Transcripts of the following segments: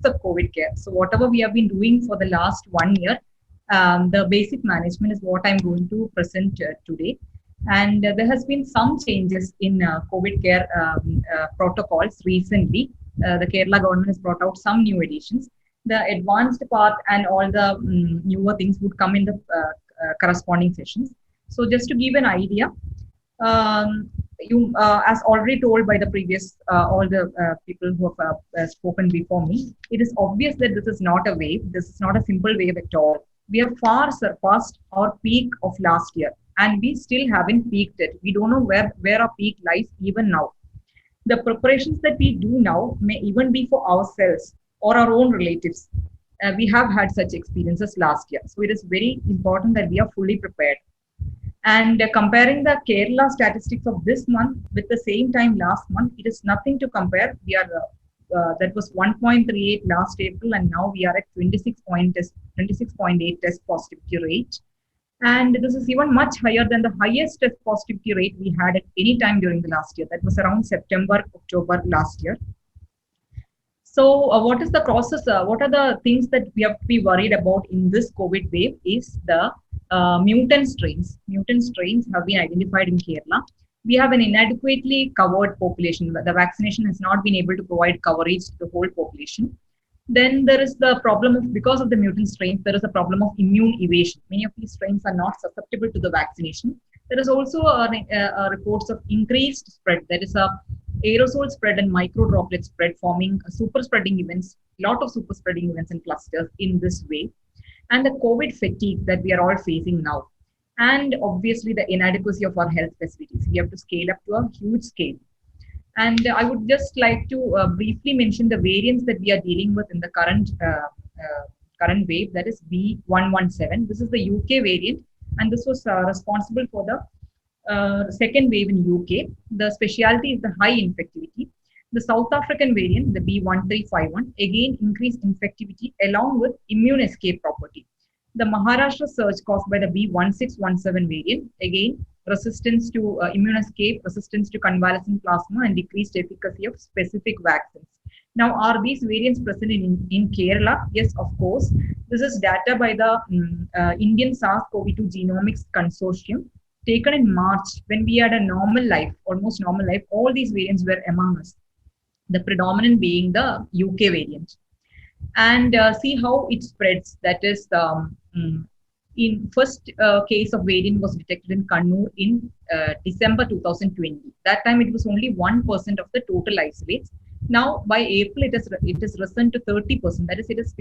of COVID care. So whatever we have been doing for the last 1 year, the basic management is what I'm going to present today. And there has been some changes in COVID care protocols recently. The Kerala government has brought out some new additions. The advanced part and all the newer things would come in the corresponding sessions. So just to give an idea, as already told by the previous all the people who have spoken before me, it is obvious that this is not a wave. This is not a simple wave at all. We have far surpassed our peak of last year, and we still haven't peaked it. We don't know where our peak lies even now. The preparations that we do now may even be for ourselves or our own relatives. We have had such experiences last year, so it is very important that we are fully prepared. And comparing the Kerala statistics of this month with the same time last month, it is nothing to compare. We are that was 1.38 last April, and now we are at 26.8 test positivity rate. And this is even much higher than the highest test positivity rate we had at any time during the last year. That was around September, October last year. So, what is the process? What are the things that we have to be worried about in this COVID wave? Is the mutant strains. Mutant strains have been identified in Kerala. We have an inadequately covered population. The vaccination has not been able to provide coverage to the whole population. Then there is the problem of, because of the mutant strains, there is a problem of immune evasion. Many of these strains are not susceptible to the vaccination. There is also reports of increased spread. There is a aerosol spread and micro droplet spread, forming super spreading events, lot of super spreading events and clusters in this way. And the COVID fatigue that we are all facing now. And obviously the inadequacy of our health facilities. We have to scale up to a huge scale. And I would just like to briefly mention the variants that we are dealing with in the current wave, that is B117. This is the UK variant, and this was responsible for the second wave in UK. The specialty is the high infectivity. The South African variant, the B1351, again increased infectivity along with immune escape property. The Maharashtra surge caused by the B1617 variant, again resistance to immune escape, resistance to convalescent plasma, and decreased efficacy of specific vaccines. Now, are these variants present in Kerala? Yes, of course. This is data by the Indian SARS-CoV-2 Genomics Consortium taken in March when we had a normal life, almost normal life. All these variants were among us, the predominant being the UK variant. And see how it spreads. That is, in first case of variant was detected in Kannur in December 2020. That time it was only 1% of the total isolates. Now by April it is risen to 30%. That is, it is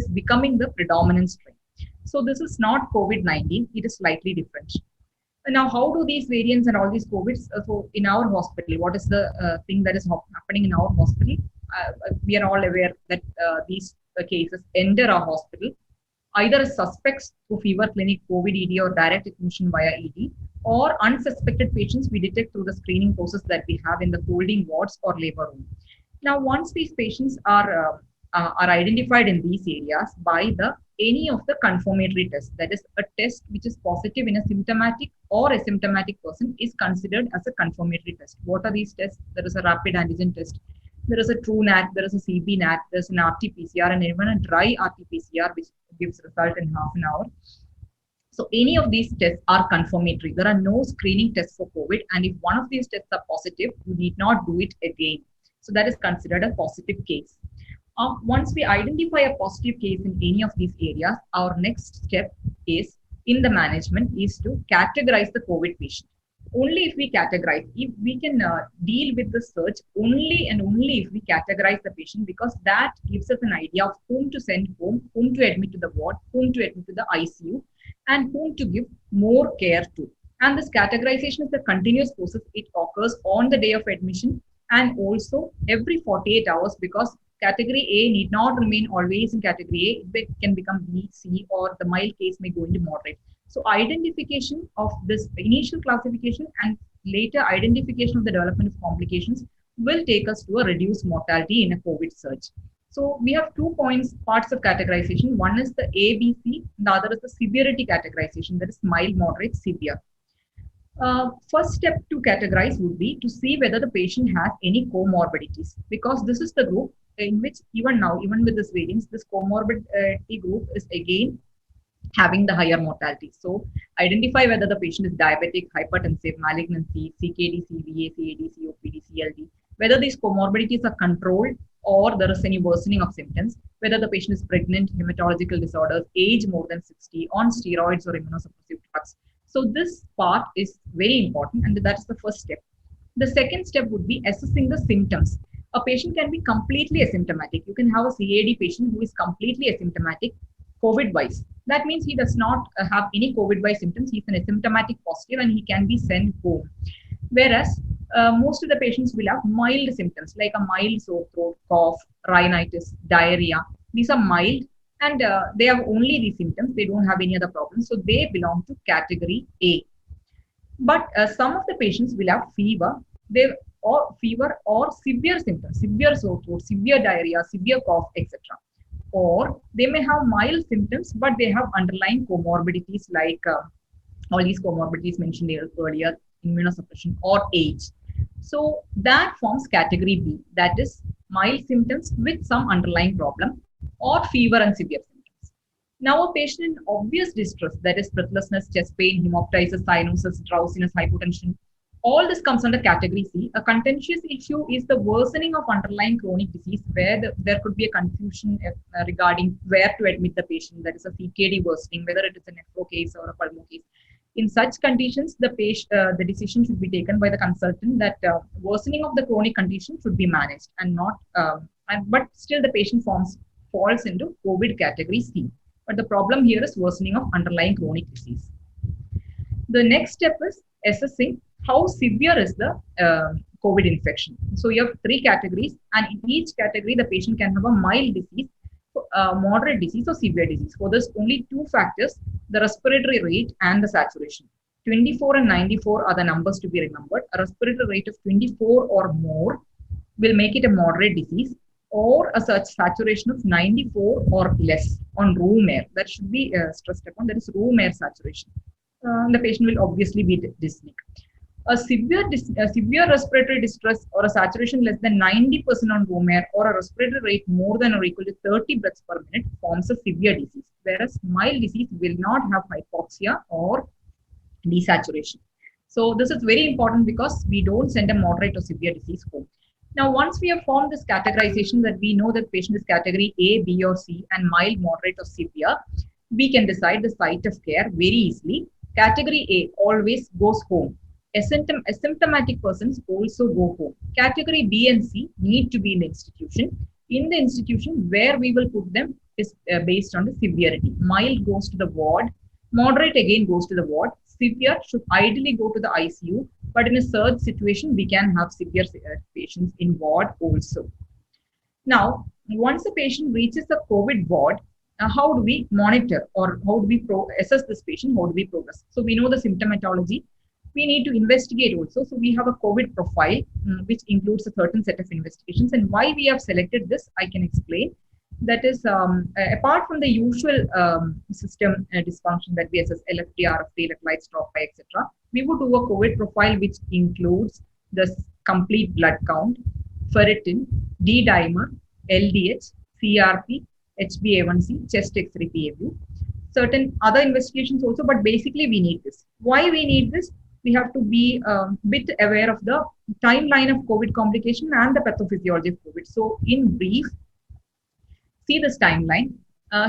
becoming the predominant strain. So this is not COVID-19. It is slightly different. Now, how do these variants and all these COVIDs? So in our hospital, what is the thing that is happening in our hospital? We are all aware that these cases enter our hospital either as suspects through fever clinic, COVID ED, or direct admission via ED, or unsuspected patients we detect through the screening process that we have in the holding wards or labor room. Now, once these patients are identified in these areas by any of the confirmatory tests, that is, a test which is positive in a symptomatic or asymptomatic person is considered as a confirmatory test. What are these tests? There is a rapid antigen test. There is a TrueNAT, there is a CBNAT, there's an RT-PCR, and even a dry RT-PCR, which gives result in half an hour. So any of these tests are confirmatory. There are no screening tests for COVID, and if one of these tests are positive, you need not do it again. So that is considered a positive case. Once we identify a positive case in any of these areas, our next step is in the management is to categorize the COVID patient. Only if we categorize, if we can deal with the search only and only if we categorize the patient, because that gives us an idea of whom to send home, whom to admit to the ward, whom to admit to the ICU, and whom to give more care to. And this categorization is a continuous process. It occurs on the day of admission and also every 48 hours, because category A need not remain always in category A. It can become B, C, or the mild case may go into moderate. So identification of this initial classification and later identification of the development of complications will take us to a reduced mortality in a COVID surge. So we have 2 parts of categorization. One is the A, B, C, and the other is the severity categorization, that is mild, moderate, severe. First step to categorize would be to see whether the patient has any comorbidities, because this is the group in which even now, even with this variance, this comorbidity group is again having the higher mortality. So identify whether the patient is diabetic, hypertensive, malignancy, CKD, CVA, CAD, COPD, CLD, whether these comorbidities are controlled or there is any worsening of symptoms, whether the patient is pregnant, hematological disorders, age more than 60, on steroids or immunosuppressive drugs. So this part is very important, and that is the first step. The second step would be assessing the symptoms. A patient can be completely asymptomatic. You can have a CAD patient who is completely asymptomatic COVID wise. That means he does not have any COVID wise symptoms. He's an asymptomatic positive and he can be sent home. Whereas most of the patients will have mild symptoms like a mild sore throat, cough, rhinitis, diarrhea. These are mild and they have only these symptoms. They don't have any other problems. So they belong to category A. But some of the patients will have fever or severe symptoms, severe sore throat, severe diarrhea, severe cough, etc. Or they may have mild symptoms, but they have underlying comorbidities like all these comorbidities mentioned earlier, immunosuppression or age. So that forms category B, that is mild symptoms with some underlying problem or fever and severe symptoms. Now, a patient in obvious distress, that is breathlessness, chest pain, hemoptysis, cyanosis, drowsiness, hypotension, all this comes under category C. A contentious issue is the worsening of underlying chronic disease where there could be a confusion regarding where to admit the patient, that is a CKD worsening, whether it is a nephro case or a pulmo case. In such conditions, the decision should be taken by the consultant that worsening of the chronic condition should be managed and not, but still the patient falls into COVID category C. But the problem here is worsening of underlying chronic disease. The next step is assessing how severe is the COVID infection. So you have three categories, and in each category, the patient can have a mild disease, moderate disease, or severe disease. For this, only two factors, the respiratory rate and the saturation. 24 and 94 are the numbers to be remembered. A respiratory rate of 24 or more will make it a moderate disease, or a saturation of 94 or less on room air. That should be stressed upon. That is room air saturation. The patient will obviously be dyspneic. A severe respiratory distress or a saturation less than 90% on room air or a respiratory rate more than or equal to 30 breaths per minute forms a severe disease, whereas mild disease will not have hypoxia or desaturation. So this is very important because we don't send a moderate or severe disease home. Now, once we have formed this categorization that we know that patient is category A, B, or C and mild, moderate, or severe, we can decide the site of care very easily. Category A always goes home. Asymptomatic persons also go home. Category B and C need to be in the institution. In the institution, where we will put them is based on the severity. Mild goes to the ward, moderate again goes to the ward, severe should ideally go to the ICU, but in a surge situation, we can have severe patients in ward also. Now, once a patient reaches the COVID ward, how do we monitor or how do we assess this patient? How do we progress? So we know the symptomatology. We need to investigate also. So we have a COVID profile, which includes a certain set of investigations. And why we have selected this, I can explain. That is, apart from the usual system dysfunction that we assess, LFT, RFT, electrolytes, drop by, etc., we would do a COVID profile which includes the complete blood count, ferritin, D-dimer, LDH, CRP, HbA1c, chest X-ray PAU, certain other investigations also, but basically we need this. Why we need this? We have to be a bit aware of the timeline of COVID complication and the pathophysiology of COVID. So in brief, see this timeline.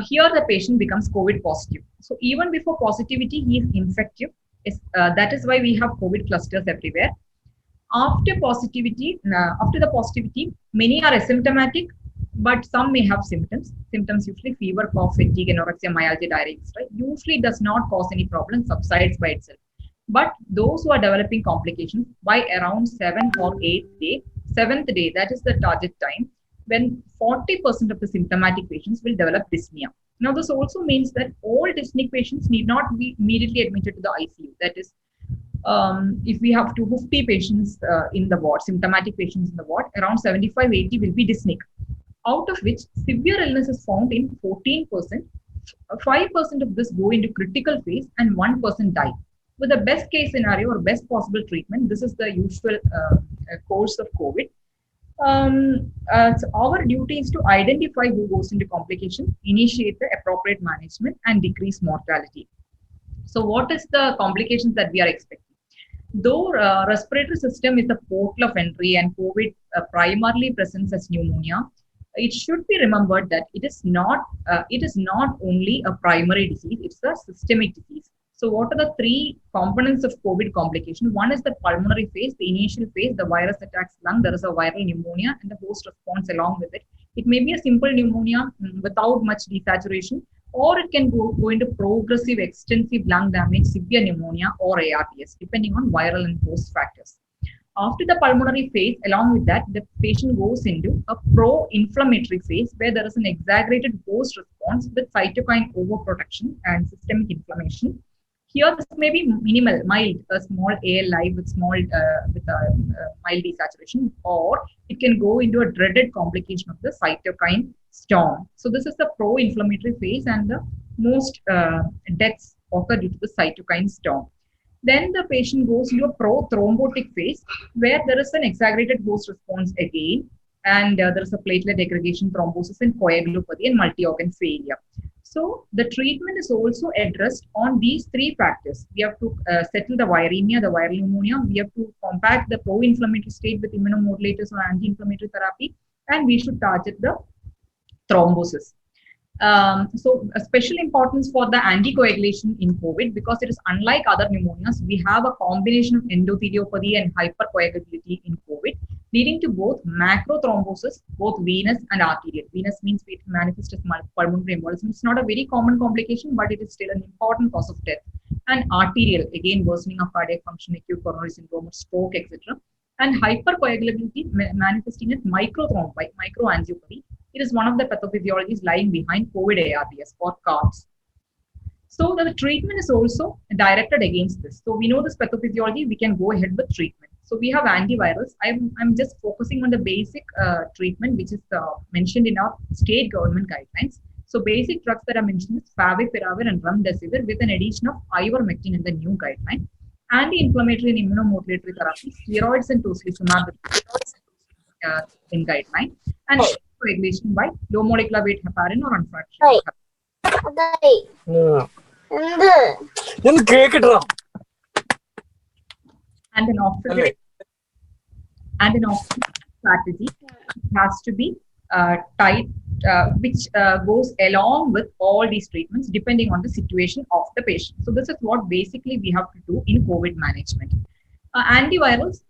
Here the patient becomes COVID positive. So even before positivity, he is infective. That is why we have COVID clusters everywhere. After the positivity, many are asymptomatic, but some may have symptoms. Symptoms usually fever, cough, fatigue, anorexia, myalgia, diarrhea, right? Usually does not cause any problem, subsides by itself. But those who are developing complications by around 7th or 8th day, 7th day, that is the target time, when 40% of the symptomatic patients will develop dyspnea. Now, this also means that all dyspneic patients need not be immediately admitted to the ICU. That is, if we have 250 patients in the ward, symptomatic patients in the ward, around 75-80 will be dyspneic, out of which severe illness is found in 14%. 5% of this go into critical phase and 1% die. With the best case scenario or best possible treatment, this is the usual course of COVID. So our duty is to identify who goes into complication, initiate the appropriate management, and decrease mortality. So, what is the complications that we are expecting? Though respiratory system is the portal of entry and COVID primarily presents as pneumonia, it should be remembered that it is not only a primary disease; it's a systemic disease. So, what are the three components of COVID complication? One is the pulmonary phase, the initial phase, the virus attacks lung, there is a viral pneumonia, and the host responds along with it. It may be a simple pneumonia without much desaturation, or it can go into progressive, extensive lung damage, severe pneumonia, or ARDS, depending on viral and host factors. After the pulmonary phase, along with that, the patient goes into a pro-inflammatory phase where there is an exaggerated host response with cytokine overproduction and systemic inflammation. Here, this may be minimal, mild, a small ALI with mild desaturation, or it can go into a dreaded complication of the cytokine storm. So this is the pro-inflammatory phase, and the most deaths occur due to the cytokine storm. Then the patient goes into a pro-thrombotic phase where there is an exaggerated host response again, and there is a platelet aggregation, thrombosis, and coagulopathy and multi-organ failure. So the treatment is also addressed on these three factors. We have to settle the viremia, the viral pneumonia. We have to combat the pro-inflammatory state with immunomodulators or anti-inflammatory therapy, and we should target the thrombosis. So a special importance for the anticoagulation in COVID, because it is unlike other pneumonias, we have a combination of endotheliopathy and hypercoagulability in COVID, leading to both macrothrombosis, both venous and arterial. Venous means it manifests as pulmonary embolism. It's not a very common complication, but it is still an important cause of death. And arterial, again, worsening of cardiac function, acute coronary syndrome, stroke, etc. And hypercoagulability manifesting as microthrombi, microangiopathy. It is one of the pathophysiologies lying behind COVID ARDS or CARDS. So the treatment is also directed against this. So we know this pathophysiology, we can go ahead with treatment. So we have antivirals. I'm just focusing on the basic treatment, which is mentioned in our state government guidelines. So basic drugs that are mentioned is favipiravir and remdesivir with an addition of ivermectin in the new guideline. Anti-inflammatory and immunomodulatory therapy, steroids and tocilizumab in guideline, and regulation by low molecular weight heparin or unfractionated heparin. And an oxygen strategy has to be tight, which goes along with all these treatments depending on the situation of the patient. So this is what basically we have to do in COVID management. Antivirals,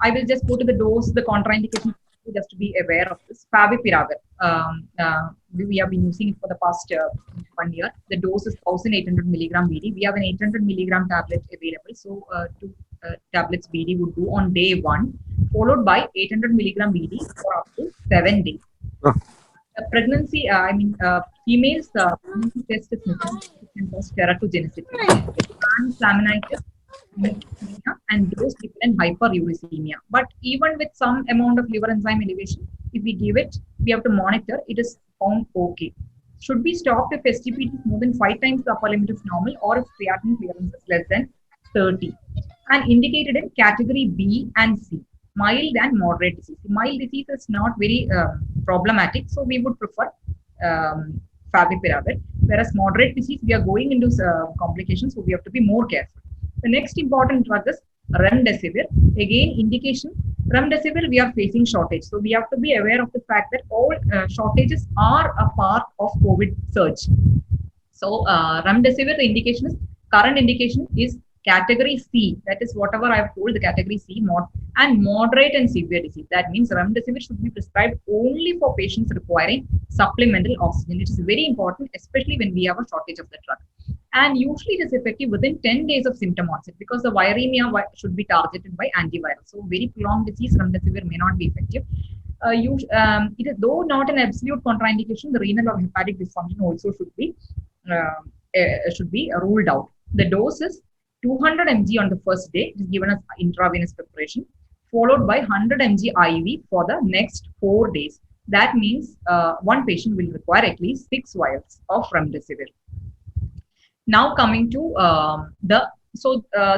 I will just go to the dose, the contraindication, just to be aware of this. Favipiravir, we have been using it for the past 1 year. The dose is 1800 milligram BD. We have an 800 milligram tablet available. So 2 tablets BD would do on day 1, followed by 800 milligram BD for up to 7 days. Pregnancy, females, pregnancy test is necessary for teratogenicity and laminitis and dose-dependent hyperuricemia. But even with some amount of liver enzyme elevation, if we give it, we have to monitor, it is found okay. Should be stopped if SGPT is more than 5 times the upper limit of normal, or if creatinine clearance is less than 30. And indicated in category B and C, mild and moderate disease. Mild disease is not very problematic, so we would prefer favipiravir. Whereas moderate disease, we are going into complications, so we have to be more careful. The next important drug is remdesivir. Again, indication, remdesivir, we are facing shortage. So we have to be aware of the fact that all shortages are a part of COVID surge. So remdesivir, the current indication is category C. That is whatever I have told, the category C, and moderate and severe disease. That means remdesivir should be prescribed only for patients requiring supplemental oxygen. It is very important, especially when we have a shortage of the drug. And usually it is effective within 10 days of symptom onset, because the viremia should be targeted by antiviral. So very prolonged disease, remdesivir may not be effective. It is though not an absolute contraindication, the renal or hepatic dysfunction also should be ruled out. The dose is 200 mg on the first day, it is given as intravenous preparation, followed by 100 mg IV for the next 4 days. That means one patient will require at least 6 vials of remdesivir. Now coming to the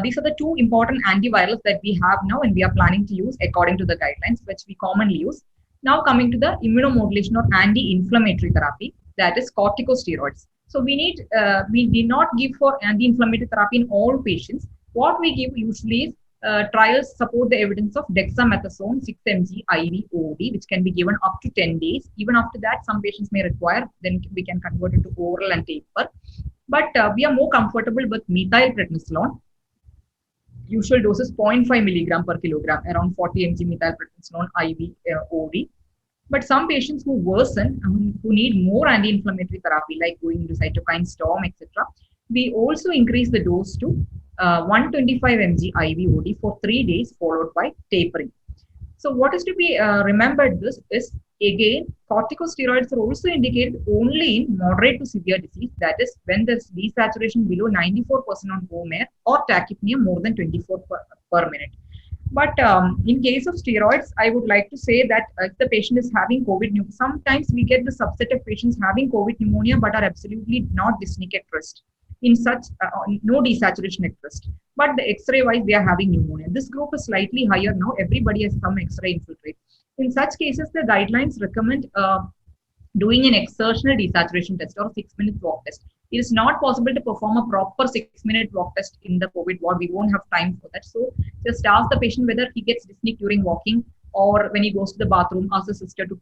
these are the two important antivirals that we have now and we are planning to use according to the guidelines, which we commonly use. Now coming to the immunomodulation or anti-inflammatory therapy, that is corticosteroids. So we did not give for anti-inflammatory therapy in all patients. What we give usually is trials support the evidence of dexamethasone 6 mg IV OD, which can be given up to 10 days. Even after that, some patients may require, then we can convert it to oral and taper. But we are more comfortable with methylprednisolone. Usual dose is 0.5 milligram per kilogram, around 40 mg methylprednisolone IV OD. But some patients who worsen, who need more anti-inflammatory therapy, like going into cytokine storm, etc., we also increase the dose to 125 mg IV OD for 3 days, followed by tapering. So what is to be remembered this is, again, corticosteroids are also indicated only in moderate to severe disease, that is when there's desaturation below 94% on home air or tachypnea more than 24 per minute. But in case of steroids, I would like to say that if the patient is having COVID pneumonia, sometimes we get the subset of patients having COVID pneumonia but are absolutely not dyspneic at rest. In such, no desaturation at rest. But the X-ray wise, they are having pneumonia. This group is slightly higher now. Everybody has some X-ray infiltrate. In such cases, the guidelines recommend doing an exertional desaturation test or 6-minute walk test. It is not possible to perform a proper 6-minute walk test in the COVID ward. We won't have time for that. So just ask the patient whether he gets dyspneic during walking or when he goes to the bathroom, ask the sister to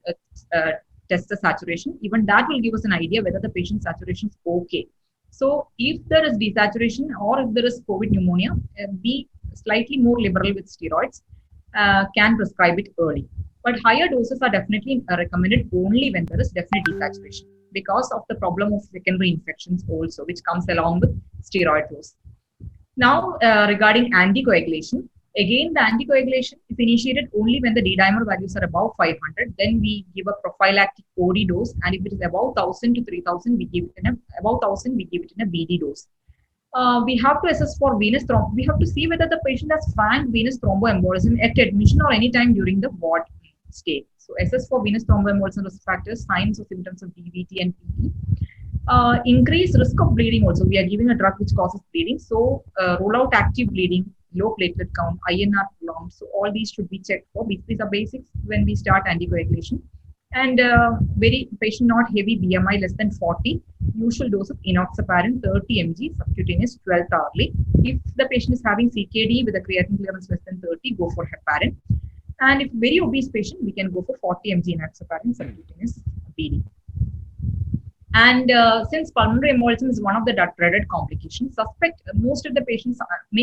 test the saturation. Even that will give us an idea whether the patient's saturation is okay. So if there is desaturation or if there is COVID pneumonia, be slightly more liberal with steroids, can prescribe it early. But higher doses are definitely recommended only when there is definite desaturation because of the problem of secondary infections also, which comes along with steroid dose. Now, regarding anticoagulation, again, the anticoagulation is initiated only when the D-dimer values are above 500. Then we give a prophylactic OD dose, and if it is above 1000 to 3000, we give it in a BD dose. We have to assess for venous thromboembolism. We have to see whether the patient has frank venous thromboembolism at admission or any time during the ward stay. So assess for venous thromboembolism risk factors, signs or symptoms of DVT and PE. Increased risk of bleeding also. We are giving a drug which causes bleeding. So rule out active bleeding, low platelet count, INR prolonged. So all these should be checked for. These are basics when we start anticoagulation. And very patient not heavy, BMI less than 40. Usual dose of enoxaparin 30 mg subcutaneous 12th hourly. If the patient is having CKD with a creatinine clearance less than 30, go for heparin. And if very obese patient, we can go for 40 mg enoxaparin subcutaneous BD. And since pulmonary embolism is one of the dreaded complications, suspect most of the patients,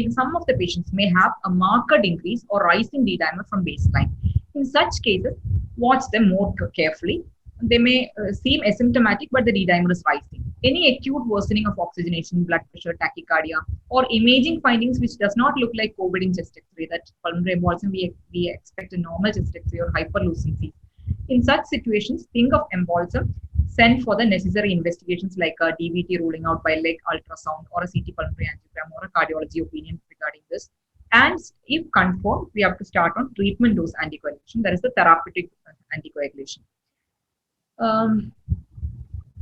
some of the patients may have a marked increase or rising D-dimer from baseline. In such cases, watch them more carefully. They may seem asymptomatic, but the D-dimer is rising. Any acute worsening of oxygenation, blood pressure, tachycardia, or imaging findings which does not look like COVID in chest X-ray, that pulmonary embolism, we expect a normal chest X-ray or hyperlucency. In such situations, think of embolism, send for the necessary investigations like a DVT ruling out by leg ultrasound or a CT pulmonary angiogram or a cardiology opinion regarding this. And if confirmed, we have to start on treatment dose anticoagulation. That is the therapeutic anticoagulation.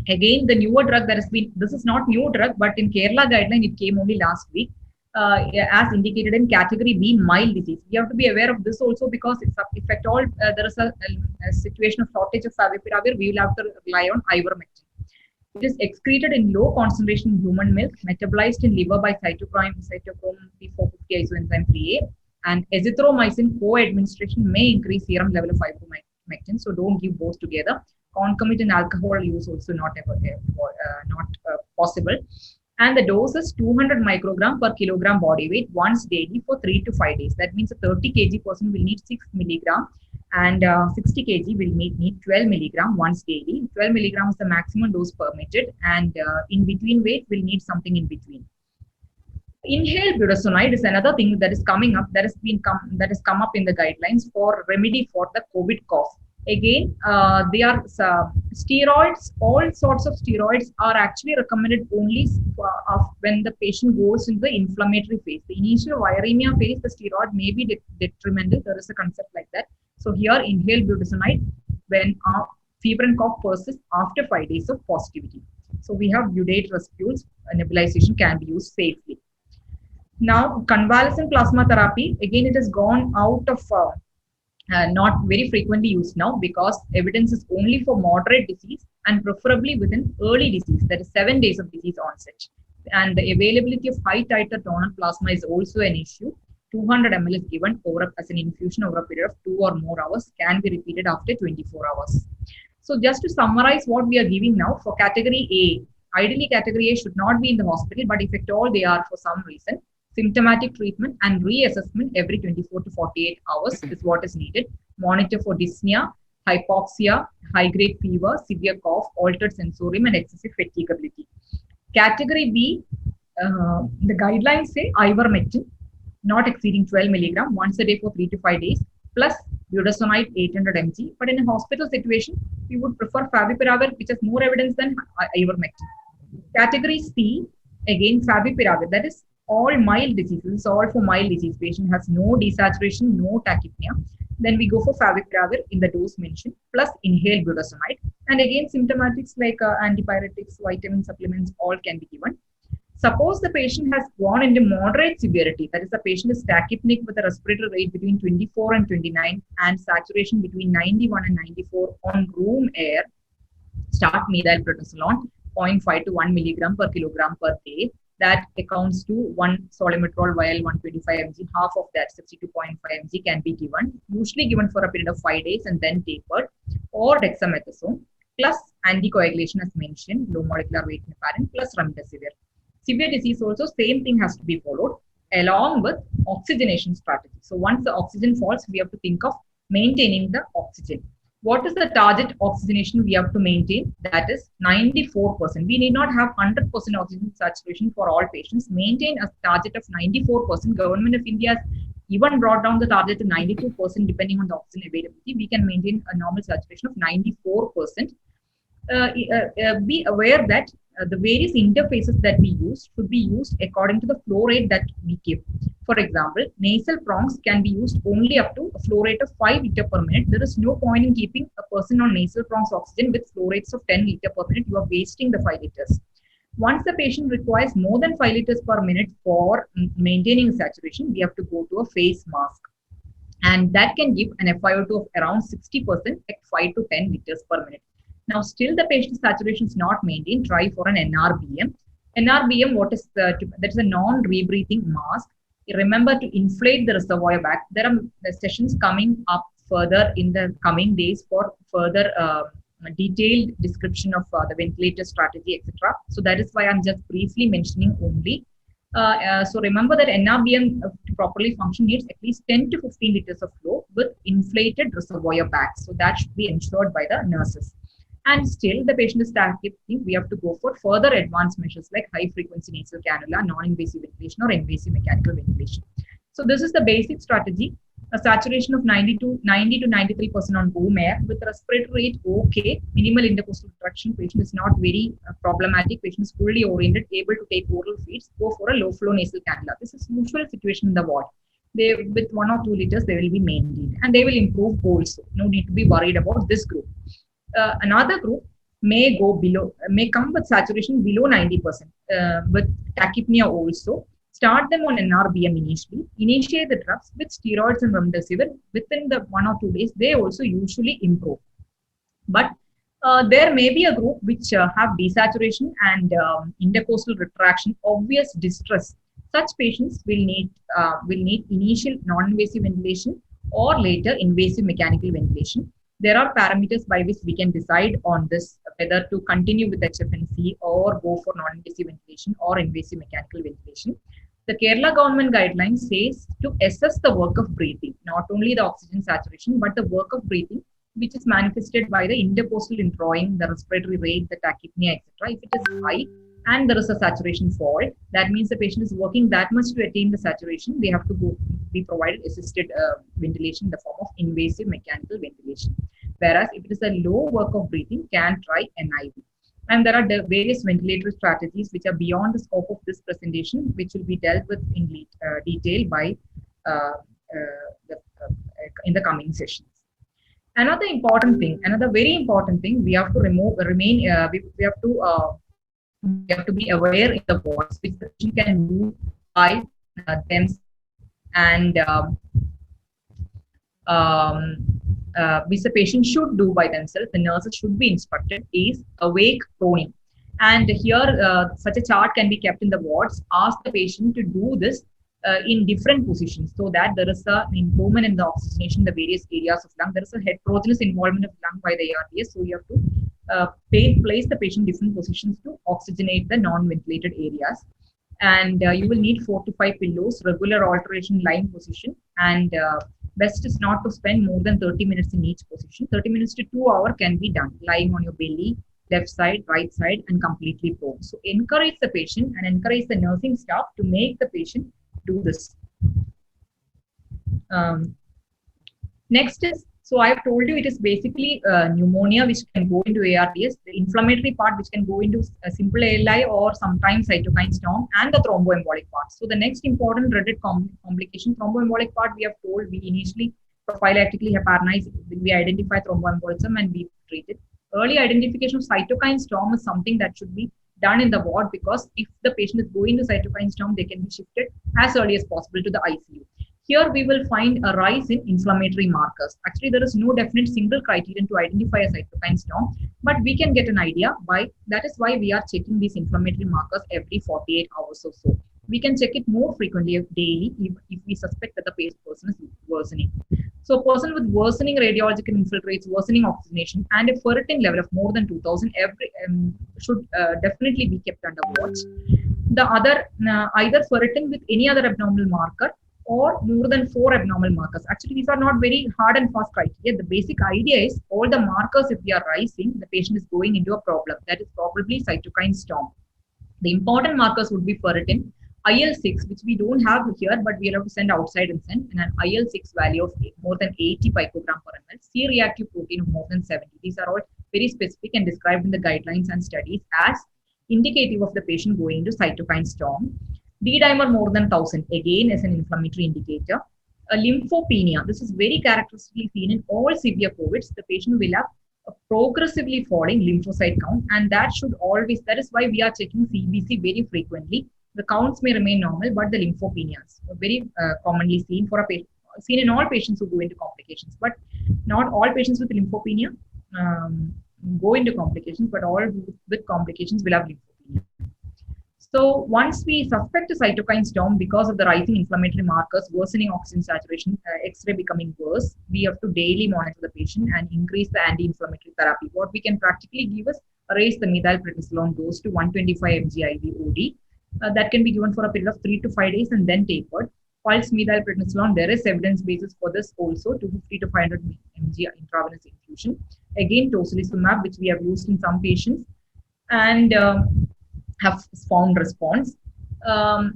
Again, the newer drug that has been, this is not new drug, but in Kerala guideline, it came only last week, as indicated in category B, mild disease. We have to be aware of this also because if at all there is a situation of shortage of favipiravir, we will have to rely on ivermectin. It is excreted in low concentration in human milk, metabolized in liver by cytochrome P450 isoenzyme 3A, and azithromycin co-administration may increase serum level of ivermectin. So don't give both together. Concomitant alcohol use also not possible. And the dose is 200 microgram per kilogram body weight once daily for 3 to 5 days. That means a 30 kg person will need 6 milligram and 60 kg will need 12 milligram once daily. 12 milligram is the maximum dose permitted, and in between weight will need something in between. Inhaled budesonide is another thing that is coming up, that has come up in the guidelines for remedy for the COVID cough. Again, they are steroids. All sorts of steroids are actually recommended only when the patient goes into the inflammatory phase. The initial viremia phase, the steroid may be detrimental. There is a concept like that. So here, inhaled budesonide when fever and cough persists after 5 days of positivity. So we have budate respules. Nebulization can be used safely. Now, convalescent plasma therapy, again, it has gone out of not very frequently used now because evidence is only for moderate disease and preferably within early disease, that is 7 days of disease onset. And the availability of high titer donor plasma is also an issue. 200 ml is given as an infusion over a period of 2 or more hours, can be repeated after 24 hours. So just to summarize what we are giving now for category A, ideally category A should not be in the hospital, but if at all they are for some reason, symptomatic treatment and reassessment every 24 to 48 hours is what is needed. Monitor for dyspnea, hypoxia, high-grade fever, severe cough, altered sensorium, and excessive fatigability. Category B, the guidelines say ivermectin, not exceeding 12 milligram once a day for 3 to 5 days, plus budesonide 800 mg. But in a hospital situation, we would prefer favipiravir, which has more evidence than ivermectin. Category C, again favipiravir, that is all mild diseases, all for mild disease. Patient has no desaturation, no tachypnea. Then we go for favipiravir in the dose mentioned, plus inhaled budesonide. And again, symptomatics like antipyretics, vitamin supplements, all can be given. Suppose the patient has gone into moderate severity, that is, the patient is tachypnic with a respiratory rate between 24 and 29 and saturation between 91 and 94 on room air, start methylprednisolone 0.5 to 1 milligram per kilogram per day. That accounts to 1 solimetrol vial 125 mg. Half of that 62.5 mg can be given, usually given for a period of 5 days and then tapered, or dexamethasone plus anticoagulation as mentioned, low molecular weight heparin plus remdesivir. Severe disease also, same thing has to be followed along with oxygenation strategy. So once the oxygen falls, we have to think of maintaining the oxygen. What is the target oxygenation we have to maintain? That is 94%. We need not have 100% oxygen saturation for all patients. Maintain a target of 94%. Government of India has even brought down the target to 92% depending on the oxygen availability. We can maintain a normal saturation of 94%. Be aware that the various interfaces that we use should be used according to the flow rate that we give. For example, nasal prongs can be used only up to a flow rate of 5 liter per minute. There is no point in keeping a person on nasal prongs oxygen with flow rates of 10 liter per minute. You are wasting the 5 liters. Once the patient requires more than 5 liters per minute for maintaining saturation, we have to go to a face mask. And that can give an FiO2 of around 60% at 5 to 10 liters per minute. Now, still the patient saturation is not maintained, try for an NRBM. NRBM, that is a non-rebreathing mask. Remember to inflate the reservoir back. There are sessions coming up further in the coming days for further detailed description of the ventilator strategy, etc. So that is why I'm just briefly mentioning only. So remember that NRBM to properly function needs at least 10 to 15 liters of flow with inflated reservoir bags. So that should be ensured by the nurses. And still the patient is tachypneic, we have to go for further advanced measures like high frequency nasal cannula, non-invasive ventilation or invasive mechanical ventilation. So this is the basic strategy. A saturation of 90 to 93% on room air with respiratory rate okay, minimal intercostal retraction, patient is not very problematic, patient is fully oriented, able to take oral feeds, go for a low flow nasal cannula. This is usual situation in the ward. They, with 1 or 2 liters, they will be maintained and they will improve also. No need to be worried about this group. Another group may come with saturation below 90% with tachypnea also. Start them on NRBM initially. Initiate the drugs with steroids and remdesivir. Within the 1 or 2 days, they also usually improve. But there may be a group which have desaturation and intercostal retraction, obvious distress. Such patients will need initial non-invasive ventilation or later invasive mechanical ventilation. There are parameters by which we can decide on this, whether to continue with HFNC or go for non-invasive ventilation or invasive mechanical ventilation. The Kerala government guidelines says to assess the work of breathing, not only the oxygen saturation, but the work of breathing, which is manifested by the intercostal introing, the respiratory rate, the tachypnea, etc. If it is high and there is a saturation fall, that means the patient is working that much to attain the saturation. They have to be provided assisted ventilation in the form of invasive mechanical ventilation. Whereas if it is a low work of breathing, can try NIV. And there are various ventilatory strategies which are beyond the scope of this presentation, which will be dealt with in detail by in the coming sessions. Another very important thing, we have to we have to be aware in the wards which the patient can move by themselves, and which the patient should do by themselves, the nurses should be instructed, is awake proning. And here, such a chart can be kept in the wards. Ask the patient to do this in different positions so that there is an improvement in the oxygenation in the various areas of lung. There is a heterogeneous involvement of lung by the ARDS, so you have to place the patient in different positions to oxygenate the non-ventilated areas. And you will need 4 to 5 pillows, regular alteration lying position, and best is not to spend more than 30 minutes in each position. 30 minutes to 2 hours can be done lying on your belly, left side, right side, and completely prone. So encourage the patient and encourage the nursing staff to make the patient do this. Next is, so I've told you it is basically pneumonia which can go into ARDS, the inflammatory part which can go into a simple ALI or sometimes cytokine storm, and the thromboembolic part. So the next important dreaded complication, thromboembolic part, we have told we initially prophylactically heparinize, we identify thromboembolism and we treat it. Early identification of cytokine storm is something that should be done in the ward, because if the patient is going to cytokine storm, they can be shifted as early as possible to the ICU. Here we will find a rise in inflammatory markers. Actually, there is no definite single criterion to identify a cytokine storm, but we can get an idea by, that is why we are checking these inflammatory markers every 48 hours or so. We can check it more frequently daily if we suspect that the person is worsening. So a person with worsening radiological infiltrates, worsening oxygenation, and a ferritin level of more than 2000 should definitely be kept under watch. The other, either ferritin with any other abnormal marker, or more than 4 abnormal markers. Actually, these are not very hard and fast criteria. The basic idea is all the markers, if they are rising, the patient is going into a problem. That is probably cytokine storm. The important markers would be ferritin, IL-6, which we don't have here, but we'll have to send outside and send, and an IL-6 value of more than 80 picogram per ml, C-reactive protein of more than 70. These are all very specific and described in the guidelines and studies as indicative of the patient going into cytokine storm. D-dimer more than 1000, again is an inflammatory indicator. A lymphopenia, this is very characteristically seen in all severe COVIDs. The patient will have a progressively falling lymphocyte count, and that should always, that is why we are checking CBC very frequently. The counts may remain normal, but the lymphopenias are very commonly seen for a patient, seen in all patients who go into complications, but not all patients with lymphopenia go into complications, but all with complications will have lymphopenia. So once we suspect a cytokine storm because of the rising inflammatory markers, worsening oxygen saturation, X-ray becoming worse, we have to daily monitor the patient and increase the anti-inflammatory therapy. What we can practically give is raise the methylprednisolone dose to 125 mg IV OD. That can be given for a period of 3 to 5 days and then tapered. Pulse methylprednisolone, there is evidence basis for this also, 250 to 500 mg intravenous infusion. Again, tocilizumab, which we have used in some patients and have found response.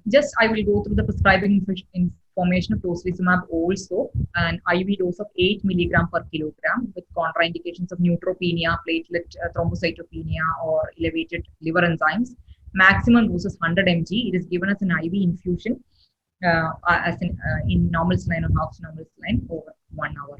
Just I will go through the prescribing information of tocilizumab also, an IV dose of 8 milligram per kilogram with contraindications of neutropenia, platelet thrombocytopenia, or elevated liver enzymes. Maximum dose is 100 mg. It is given as an IV infusion in normal saline or half normal saline over 1 hour.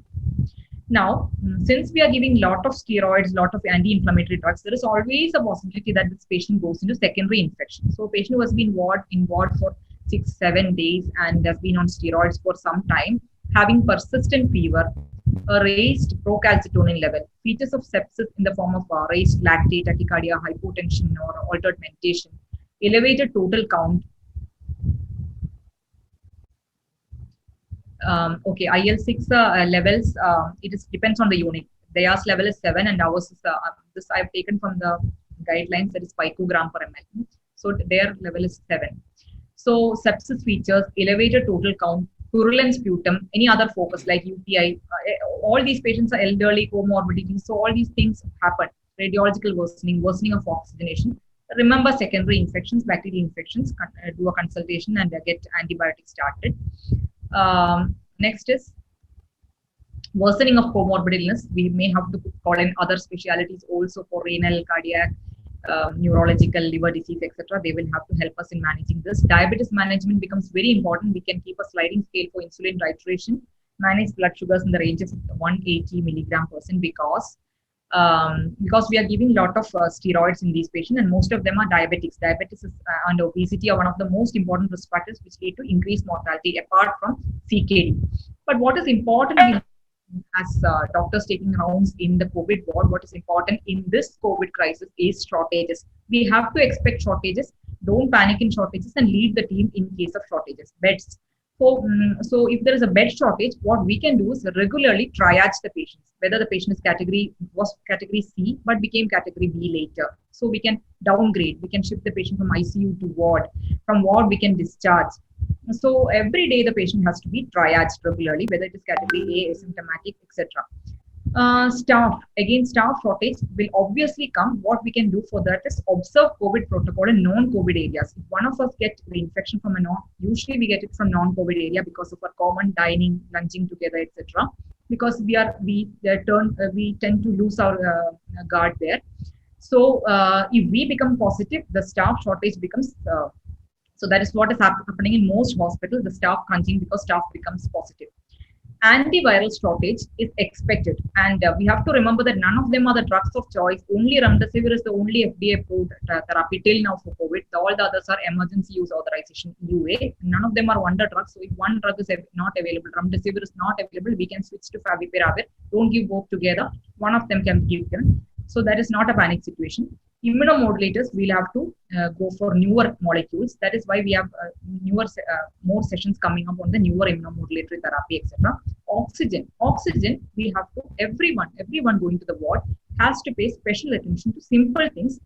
Now, since we are giving lot of steroids, lot of anti-inflammatory drugs, there is always a possibility that this patient goes into secondary infection. So a patient who has been in ward for 6-7 days and has been on steroids for some time, having persistent fever, a raised procalcitonin level, features of sepsis in the form of raised lactate, tachycardia, hypotension, or altered mentation, elevated total count. Okay, IL-6 levels, depends on the unit. Theirs level is 7 and ours is, this I've taken from the guidelines, that is picogram per ml. So their level is 7. So sepsis features, elevated total count, purulent sputum, any other focus like UTI, all these patients are elderly, comorbidities, so all these things happen. Radiological worsening of oxygenation. Remember secondary infections, bacterial infections, do a consultation and get antibiotics started. Next is worsening of comorbid illness. We may have to call in other specialities also for renal, cardiac, neurological, liver disease, etc. They will have to help us in managing this. Diabetes management becomes very important. We can keep a sliding scale for insulin titration, manage blood sugars in the range of 180 milligram percent, because because we are giving a lot of steroids in these patients, and most of them are diabetics. Diabetes and obesity are one of the most important risk factors which lead to increased mortality apart from CKD. But what is important as doctors taking rounds in the COVID ward, what is important in this COVID crisis is shortages. We have to expect shortages. Don't panic in shortages and lead the team in case of shortages. Beds. So if there is a bed shortage, what we can do is regularly triage the patients, whether the patient was category C but became category B later. So we can downgrade, we can shift the patient from ICU to ward, from ward we can discharge. So every day the patient has to be triaged regularly, whether it is category A, asymptomatic, etc. Staff shortage will obviously come. What we can do for that is observe COVID protocol in non-COVID areas. If one of us get the infection from usually we get it from non-COVID area because of our common dining, lunching together, etc. Because we tend to lose our guard there. So if we become positive, the staff shortage becomes. So that is what is happening in most hospitals. The staff crunching because staff becomes positive. Antiviral shortage is expected, and we have to remember that none of them are the drugs of choice. Only remdesivir is the only FDA approved therapy till now for COVID. All the others are emergency use authorization EUA. None of them are wonder drugs. So if one drug is not available, remdesivir is not available, we can switch to favipiravir. Don't give both together. One of them can be given. So that is not a panic situation. Immunomodulators, we'll have to go for newer molecules. That is why we have more sessions coming up on the newer immunomodulatory therapy, etc. Oxygen, we have to, everyone going to the ward has to pay special attention to simple things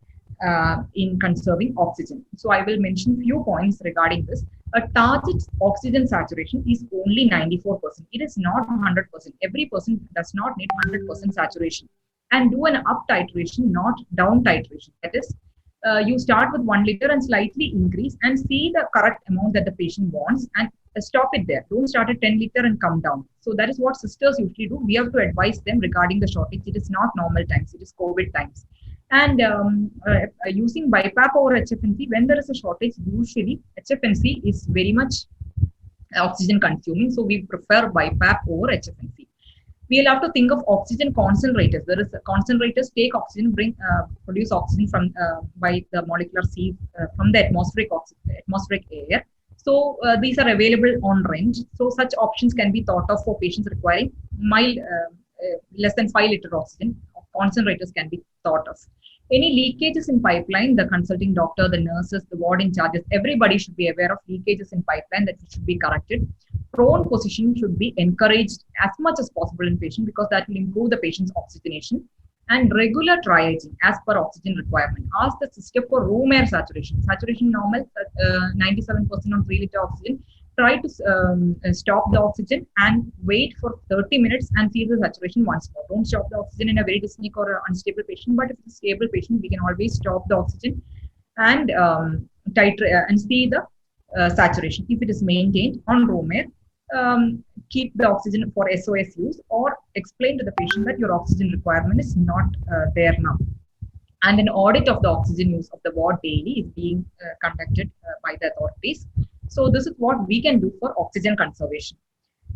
in conserving oxygen. So I will mention few points regarding this. A target oxygen saturation is only 94%. It is not 100%. Every person does not need 100% saturation. And do an up titration, not down titration. That is, you start with 1 liter and slightly increase and see the correct amount that the patient wants and stop it there. Don't start at 10 liter and come down. So that is what sisters usually do. We have to advise them regarding the shortage. It is not normal times, it is COVID times. And using BiPAP over HFNC, when there is a shortage, usually HFNC is very much oxygen consuming. So we prefer BiPAP over HFNC. We'll have to think of oxygen concentrators. There is concentrators take oxygen, produce oxygen from by the molecular sieve from the atmospheric air. So these are available on range. So such options can be thought of for patients requiring mild, less than 5 liter oxygen. Concentrators can be thought of. Any leakages in pipeline, the consulting doctor, the nurses, the ward in charges, everybody should be aware of leakages in pipeline that should be corrected. Prone position should be encouraged as much as possible in patient because that will improve the patient's oxygenation. And regular triaging as per oxygen requirement. Ask the sister for room air saturation. Saturation normal, 97% on 3 liter oxygen. Try to stop the oxygen and wait for 30 minutes and see the saturation once more. Don't stop the oxygen in a very dyspneic or unstable patient, but if it's a stable patient, we can always stop the oxygen and titrate and see the saturation. If it is maintained on room air, keep the oxygen for SOS use or explain to the patient that your oxygen requirement is not there now. And an audit of the oxygen use of the ward daily is being conducted by the authorities. So this is what we can do for oxygen conservation.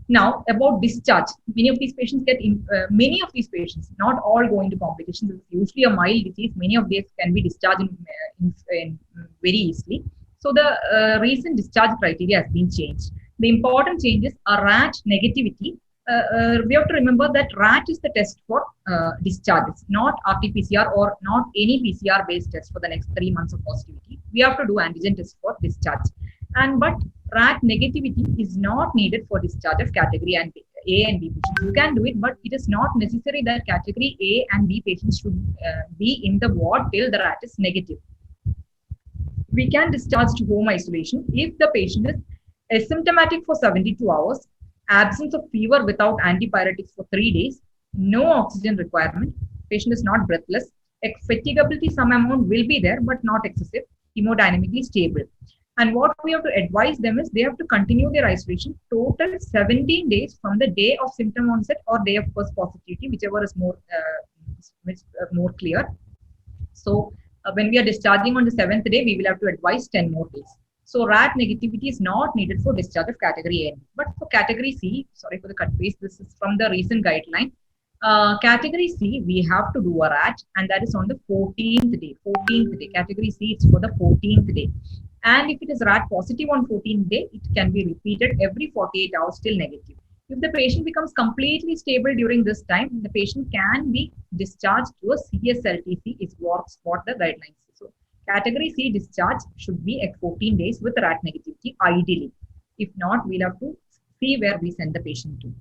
Now about discharge, many of these patients not all go into complications. It's usually a mild disease. Many of these can be discharged in very easily. So the recent discharge criteria has been changed. The important changes are RAT negativity. We have to remember that RAT is the test for discharges, not RT-PCR or not any PCR-based test for the next 3 months of positivity. We have to do antigen test for discharge. But RAT negativity is not needed for discharge of category A and B patients. You can do it, but it is not necessary that category A and B patients should be in the ward till the RAT is negative. We can discharge to home isolation if the patient is asymptomatic for 72 hours, absence of fever without antipyretics for 3 days, no oxygen requirement, patient is not breathless, fatigability some amount will be there but not excessive, hemodynamically stable. And what we have to advise them is they have to continue their isolation total 17 days from the day of symptom onset or day of first positivity, whichever is more clear. So when we are discharging on the 7th day, we will have to advise 10 more days. So RAT negativity is not needed for discharge of category A. But for category C, sorry for the cut paste, this is from the recent guideline. Category C, we have to do a RAT, and that is on the 14th day. 14th day. Category C, it's for the 14th day. And if it is RAT positive on 14th day, it can be repeated every 48 hours till negative. If the patient becomes completely stable during this time, the patient can be discharged to a CSLTC, is what the guidelines say. So, category C discharge should be at 14 days with RAT negativity, ideally. If not, we'll have to see where we send the patient to.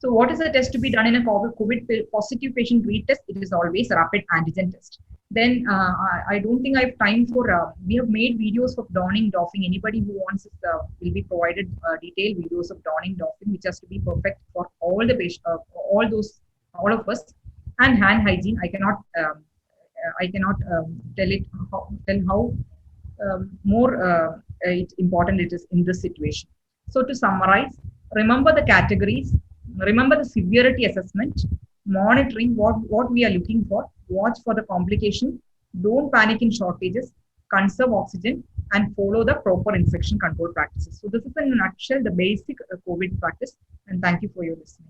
So what is the test to be done in a COVID positive patient retest? It is always rapid antigen test. Then I don't think I have time for, we have made videos of donning, doffing. Anybody who wants it will be provided detailed videos of donning, doffing, which has to be perfect for all the patient, all of us. And hand hygiene, I cannot tell how more important it is in this situation. So to summarize, remember the categories, remember the severity assessment, monitoring what we are looking for, watch for the complication, don't panic in shortages, conserve oxygen, and follow the proper infection control practices. So this is in a nutshell the basic COVID practice, and thank you for your listening.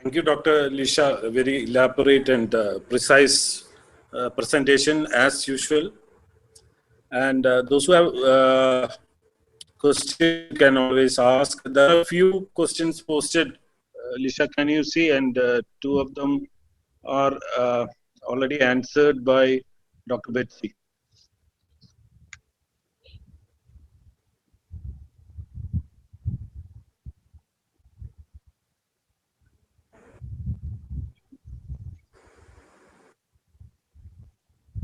Thank you, Dr. Lisha. A very elaborate and precise presentation as usual. And those who have questions can always ask. There are a few questions posted. Lisha, can you see? And two of them are already answered by Dr. Betsy.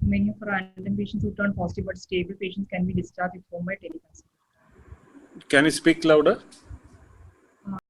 Many of our antigen patients who turn positive but stable patients can be discharged at home by teleconsult. Can you speak louder?